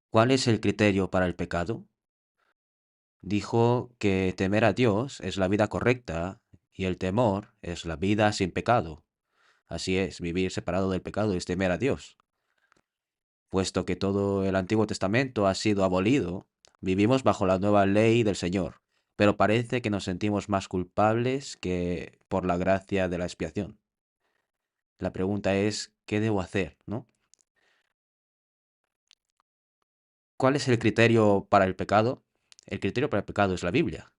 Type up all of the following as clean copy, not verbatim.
¿Cuál es el criterio para el pecado? Dijo que temer a Dios es la vida correcta y el temor es la vida sin pecado. Así es, vivir separado del pecado es temer a Dios. Puesto que todo el Antiguo Testamento ha sido abolido, vivimos bajo la nueva ley del Señor, pero parece que nos sentimos más culpables que por la gracia de la expiación. La pregunta es, ¿qué debo hacer, no? ¿Cuál es el criterio para el pecado? El criterio para el pecado es la Biblia.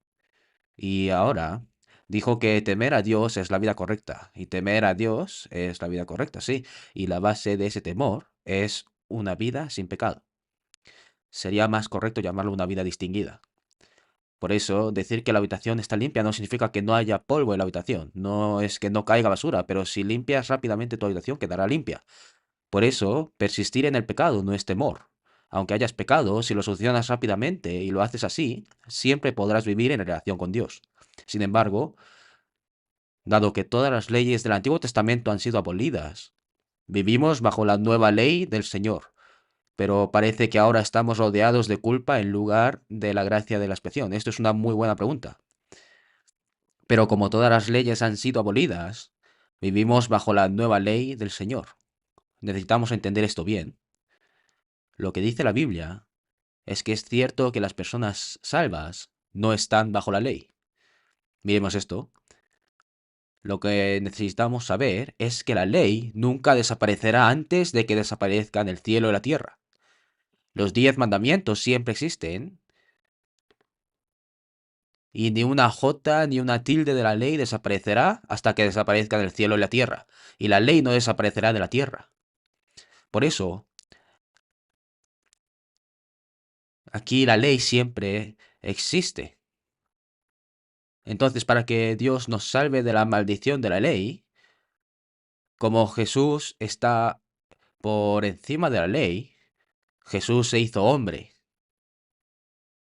Y ahora dijo que temer a Dios es la vida correcta. Y temer a Dios es la vida correcta, sí. Y la base de ese temor es una vida sin pecado. Sería más correcto llamarlo una vida distinguida. Por eso, decir que la habitación está limpia no significa que no haya polvo en la habitación. No es que no caiga basura, pero si limpias rápidamente tu habitación quedará limpia. Por eso, persistir en el pecado no es temor. Aunque hayas pecado, si lo solucionas rápidamente y lo haces así, siempre podrás vivir en relación con Dios. Sin embargo, dado que todas las leyes del Antiguo Testamento han sido abolidas, vivimos bajo la nueva ley del Señor, pero parece que ahora estamos rodeados de culpa en lugar de la gracia de la expiación. Esto es una muy buena pregunta. Pero como todas las leyes han sido abolidas, vivimos bajo la nueva ley del Señor. Necesitamos entender esto bien. Lo que dice la Biblia es que es cierto que las personas salvas no están bajo la ley. Miremos esto. Lo que necesitamos saber es que la ley nunca desaparecerá antes de que desaparezcan el cielo y la tierra. Los 10 mandamientos siempre existen y ni una jota ni una tilde de la ley desaparecerá hasta que desaparezcan el cielo y la tierra. Y la ley no desaparecerá de la tierra. Por eso, aquí la ley siempre existe. Entonces, para que Dios nos salve de la maldición de la ley, como Jesús está por encima de la ley, Jesús se hizo hombre.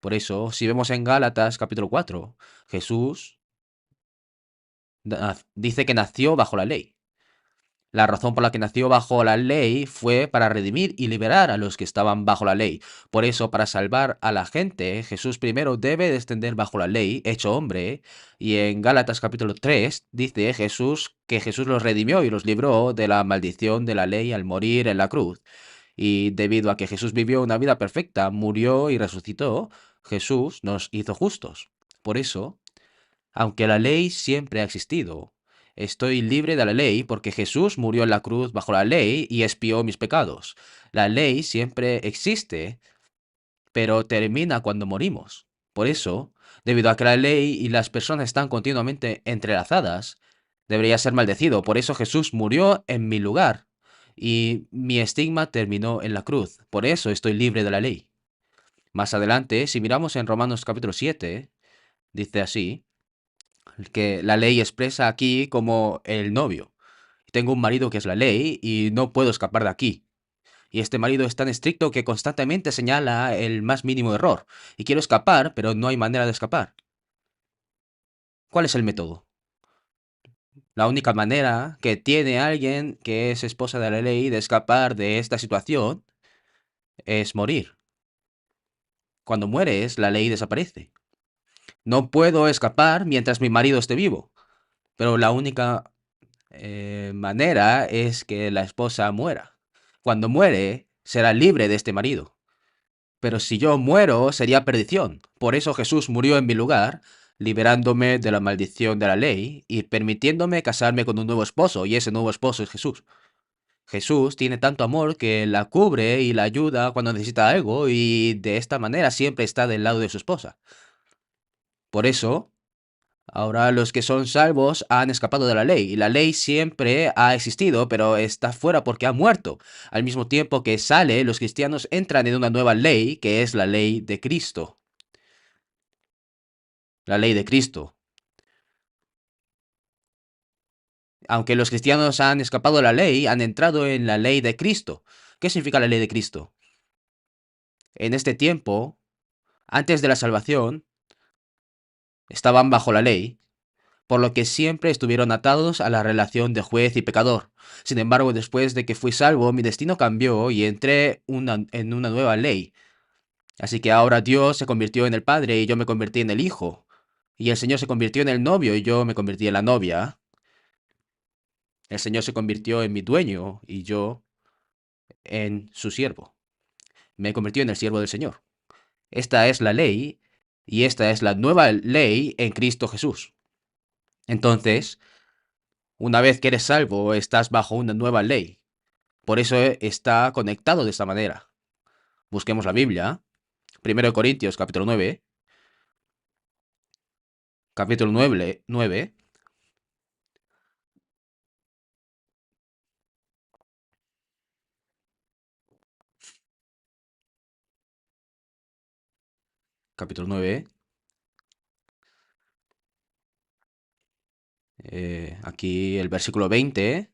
Por eso, si vemos en Gálatas capítulo 4, Jesús dice que nació bajo la ley. La razón por la que nació bajo la ley fue para redimir y liberar a los que estaban bajo la ley. Por eso, para salvar a la gente, Jesús primero debe descender bajo la ley, hecho hombre. Y en Gálatas capítulo 3 dice Jesús que Jesús los redimió y los libró de la maldición de la ley al morir en la cruz. Y debido a que Jesús vivió una vida perfecta, murió y resucitó, Jesús nos hizo justos. Por eso, aunque la ley siempre ha existido, estoy libre de la ley porque Jesús murió en la cruz bajo la ley y expió mis pecados. La ley siempre existe, pero termina cuando morimos. Por eso, debido a que la ley y las personas están continuamente entrelazadas, debería ser maldecido. Por eso Jesús murió en mi lugar y mi estigma terminó en la cruz. Por eso estoy libre de la ley. Más adelante, si miramos en Romanos capítulo 7, dice así, que la ley expresa aquí como el novio. Tengo un marido que es la ley y no puedo escapar de aquí. Y este marido es tan estricto que constantemente señala el más mínimo error. Y quiero escapar, pero no hay manera de escapar. ¿Cuál es el método? La única manera que tiene alguien que es esposa de la ley de escapar de esta situación es morir. Cuando mueres, la ley desaparece. No puedo escapar mientras mi marido esté vivo. Pero la única manera es que la esposa muera. Cuando muere, será libre de este marido. Pero si yo muero, sería perdición. Por eso Jesús murió en mi lugar, liberándome de la maldición de la ley y permitiéndome casarme con un nuevo esposo, y ese nuevo esposo es Jesús. Jesús tiene tanto amor que la cubre y la ayuda cuando necesita algo, y de esta manera siempre está del lado de su esposa. Por eso, ahora los que son salvos han escapado de la ley, y la ley siempre ha existido, pero está fuera porque ha muerto. Al mismo tiempo que sale, los cristianos entran en una nueva ley, que es la ley de Cristo. La ley de Cristo. Aunque los cristianos han escapado de la ley, han entrado en la ley de Cristo. ¿Qué significa la ley de Cristo? En este tiempo, antes de la salvación, estaban bajo la ley, por lo que siempre estuvieron atados a la relación de juez y pecador. Sin embargo, después de que fui salvo, mi destino cambió y entré en una nueva ley. Así que ahora Dios se convirtió en el Padre y yo me convertí en el Hijo. Y el Señor se convirtió en el novio y yo me convertí en la novia. El Señor se convirtió en mi dueño y yo en su siervo. Me convirtió en el siervo del Señor. Esta es la ley y esta es la nueva ley en Cristo Jesús. Entonces, una vez que eres salvo, estás bajo una nueva ley. Por eso está conectado de esta manera. Busquemos la Biblia. 1 Corintios, capítulo 9, capítulo 9. Aquí el versículo 20.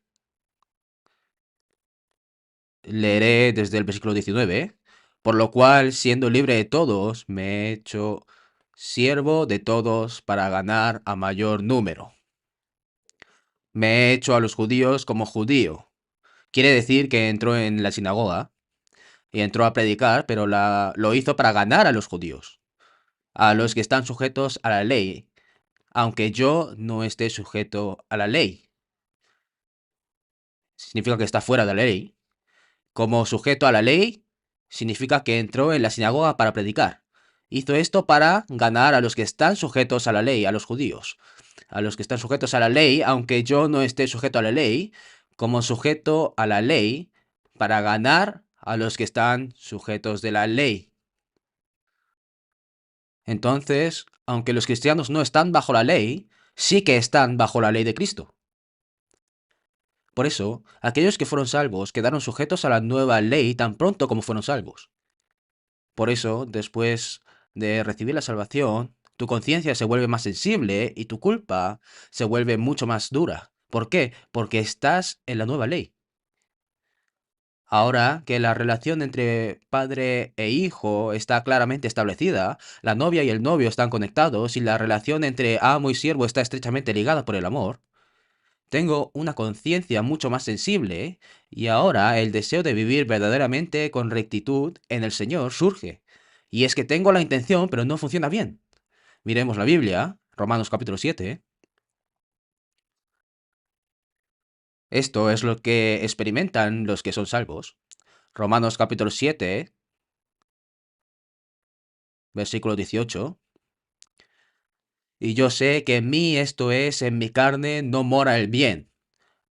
Leeré desde el versículo 19. Por lo cual, siendo libre de todos, me he hecho siervo de todos para ganar a mayor número. Me he hecho a los judíos como judío. Quiere decir que entró en la sinagoga y entró a predicar, pero lo hizo para ganar a los judíos, a los que están sujetos a la ley, aunque yo no esté sujeto a la ley. Significa que está fuera de la ley. Como sujeto a la ley, significa que entró en la sinagoga para predicar. Hizo esto para ganar a los que están sujetos a la ley, a los judíos. A los que están sujetos a la ley, aunque yo no esté sujeto a la ley, como sujeto a la ley, para ganar a los que están sujetos de la ley. Entonces, aunque los cristianos no están bajo la ley, sí que están bajo la ley de Cristo. Por eso, aquellos que fueron salvos quedaron sujetos a la nueva ley tan pronto como fueron salvos. Por eso, después de recibir la salvación, tu conciencia se vuelve más sensible y tu culpa se vuelve mucho más dura. ¿Por qué? Porque estás en la nueva ley. Ahora que la relación entre padre e hijo está claramente establecida, la novia y el novio están conectados y la relación entre amo y siervo está estrechamente ligada por el amor, tengo una conciencia mucho más sensible y ahora el deseo de vivir verdaderamente con rectitud en el Señor surge. Y es que tengo la intención, pero no funciona bien. Miremos la Biblia, Romanos capítulo 7. Esto es lo que experimentan los que son salvos. Romanos capítulo 7, versículo 18. Y yo sé que en mí, esto es, en mi carne, no mora el bien,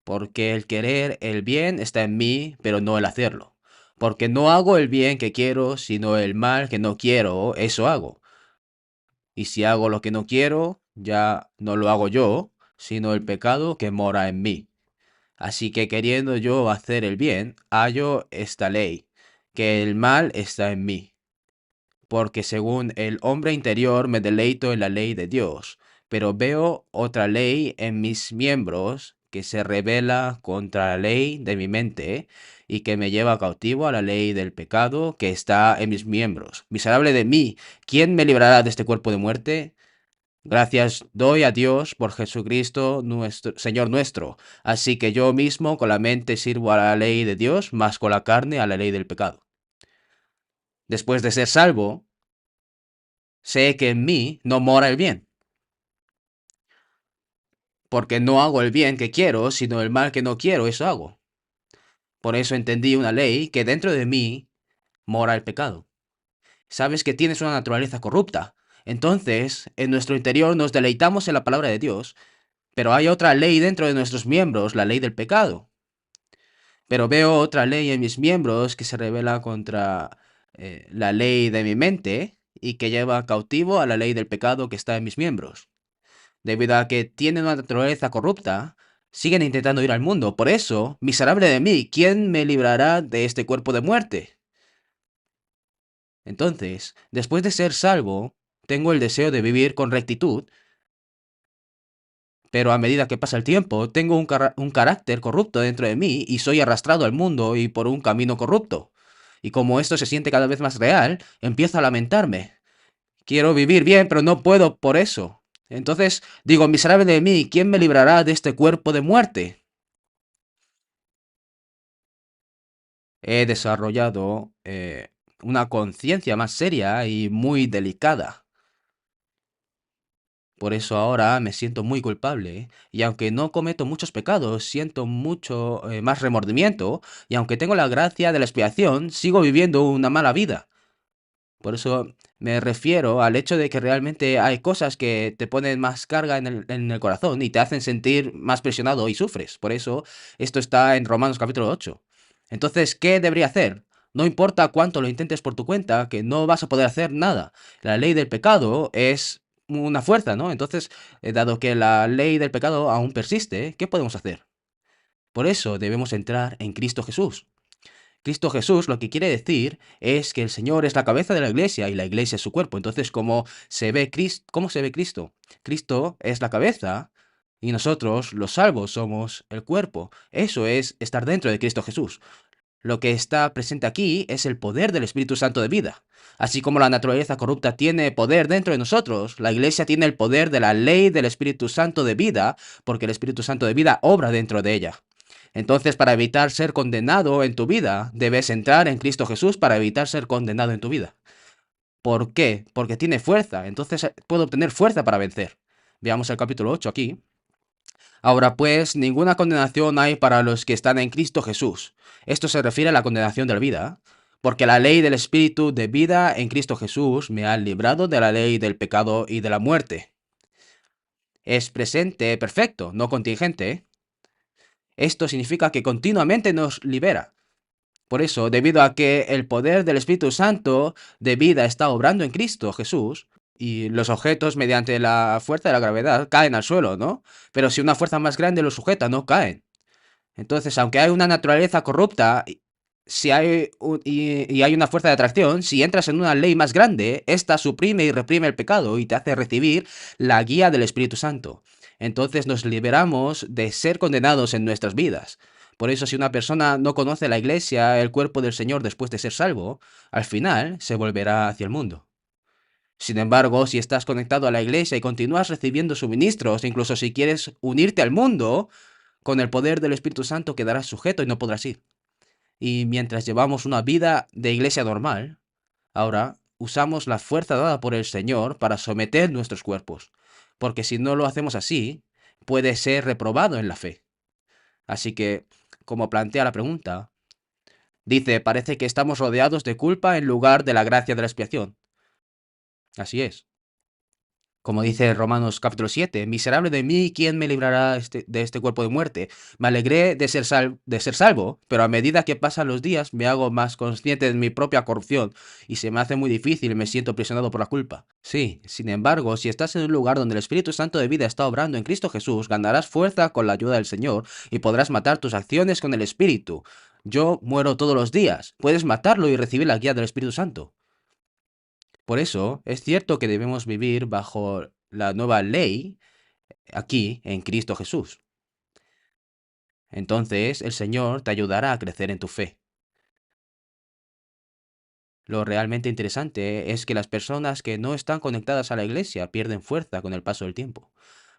porque el querer el bien está en mí, pero no el hacerlo. Porque no hago el bien que quiero, sino el mal que no quiero, eso hago. Y si hago lo que no quiero, ya no lo hago yo, sino el pecado que mora en mí. Así que queriendo yo hacer el bien, hallo esta ley, que el mal está en mí. Porque según el hombre interior me deleito en la ley de Dios, pero veo otra ley en mis miembros que se rebela contra la ley de mi mente y que me lleva cautivo a la ley del pecado que está en mis miembros. Miserable de mí, ¿quién me librará de este cuerpo de muerte? Gracias doy a Dios por Jesucristo nuestro Señor nuestro. Así que yo mismo con la mente sirvo a la ley de Dios, más con la carne a la ley del pecado. Después de ser salvo, sé que en mí no mora el bien, porque no hago el bien que quiero, sino el mal que no quiero, eso hago. Por eso entendí una ley que dentro de mí mora el pecado. Sabes que tienes una naturaleza corrupta. Entonces, en nuestro interior nos deleitamos en la palabra de Dios, pero hay otra ley dentro de nuestros miembros, la ley del pecado. Pero veo otra ley en mis miembros que se revela contra la ley de mi mente y que lleva cautivo a la ley del pecado que está en mis miembros. Debido a que tienen una naturaleza corrupta, siguen intentando ir al mundo. Por eso, miserable de mí, ¿quién me librará de este cuerpo de muerte? Entonces, después de ser salvo, tengo el deseo de vivir con rectitud, pero a medida que pasa el tiempo, tengo un carácter corrupto dentro de mí y soy arrastrado al mundo y por un camino corrupto. Y como esto se siente cada vez más real, empiezo a lamentarme. Quiero vivir bien, pero no puedo por eso. Entonces digo, miserable de mí, ¿quién me librará de este cuerpo de muerte? He desarrollado una conciencia más seria y muy delicada. Por eso ahora me siento muy culpable, y aunque no cometo muchos pecados, siento mucho más remordimiento, y aunque tengo la gracia de la expiación, sigo viviendo una mala vida. Por eso me refiero al hecho de que realmente hay cosas que te ponen más carga en el corazón y te hacen sentir más presionado y sufres. Por eso esto está en Romanos capítulo 8. Entonces, ¿qué debería hacer? No importa cuánto lo intentes por tu cuenta, que no vas a poder hacer nada. La ley del pecado es una fuerza, ¿no? Entonces, dado que la ley del pecado aún persiste, ¿qué podemos hacer? Por eso debemos entrar en Cristo Jesús. Cristo Jesús lo que quiere decir es que el Señor es la cabeza de la iglesia y la iglesia es su cuerpo. Entonces, ¿cómo se ve Cristo? Cristo es la cabeza y nosotros, los salvos, somos el cuerpo. Eso es estar dentro de Cristo Jesús. Lo que está presente aquí es el poder del Espíritu Santo de vida. Así como la naturaleza corrupta tiene poder dentro de nosotros, la iglesia tiene el poder de la ley del Espíritu Santo de vida, porque el Espíritu Santo de vida obra dentro de ella. Entonces, para evitar ser condenado en tu vida, debes entrar en Cristo Jesús para evitar ser condenado en tu vida. ¿Por qué? Porque tiene fuerza. Entonces puedo obtener fuerza para vencer. Veamos el capítulo 8 aquí. Ahora pues, ninguna condenación hay para los que están en Cristo Jesús. Esto se refiere a la condenación de la vida, porque la ley del Espíritu de vida en Cristo Jesús me ha librado de la ley del pecado y de la muerte. Es presente perfecto, no contingente. Esto significa que continuamente nos libera. Por eso, debido a que el poder del Espíritu Santo de vida está obrando en Cristo Jesús, y los objetos mediante la fuerza de la gravedad caen al suelo, ¿no? Pero si una fuerza más grande los sujeta, no caen. Entonces, aunque hay una naturaleza corrupta, si hay y hay una fuerza de atracción, si entras en una ley más grande, esta suprime y reprime el pecado y te hace recibir la guía del Espíritu Santo. Entonces nos liberamos de ser condenados en nuestras vidas. Por eso, si una persona no conoce la iglesia, el cuerpo del Señor después de ser salvo, al final se volverá hacia el mundo. Sin embargo, si estás conectado a la iglesia y continúas recibiendo suministros, incluso si quieres unirte al mundo, con el poder del Espíritu Santo quedarás sujeto y no podrás ir. Y mientras llevamos una vida de iglesia normal, ahora usamos la fuerza dada por el Señor para someter nuestros cuerpos. Porque si no lo hacemos así, puede ser reprobado en la fe. Así que, como plantea la pregunta, dice, parece que estamos rodeados de culpa en lugar de la gracia de la expiación. Así es. Como dice Romanos capítulo 7, miserable de mí, ¿quién me librará de este cuerpo de muerte? Me alegré de ser salvo, pero a medida que pasan los días me hago más consciente de mi propia corrupción y se me hace muy difícil y me siento presionado por la culpa. Sí, sin embargo, si estás en un lugar donde el Espíritu Santo de vida está obrando en Cristo Jesús, ganarás fuerza con la ayuda del Señor y podrás matar tus acciones con el Espíritu. Yo muero todos los días. Puedes matarlo y recibir la guía del Espíritu Santo. Por eso, es cierto que debemos vivir bajo la nueva ley aquí en Cristo Jesús. Entonces, el Señor te ayudará a crecer en tu fe. Lo realmente interesante es que las personas que no están conectadas a la iglesia pierden fuerza con el paso del tiempo.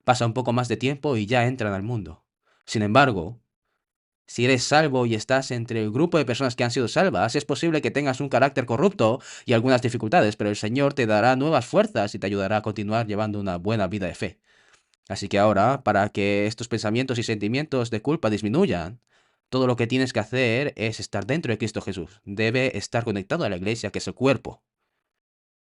Pasa un poco más de tiempo y ya entran al mundo. Sin embargo, si eres salvo y estás entre el grupo de personas que han sido salvas, es posible que tengas un carácter corrupto y algunas dificultades, pero el Señor te dará nuevas fuerzas y te ayudará a continuar llevando una buena vida de fe. Así que ahora, para que estos pensamientos y sentimientos de culpa disminuyan, todo lo que tienes que hacer es estar dentro de Cristo Jesús. Debe estar conectado a la iglesia, que es el cuerpo.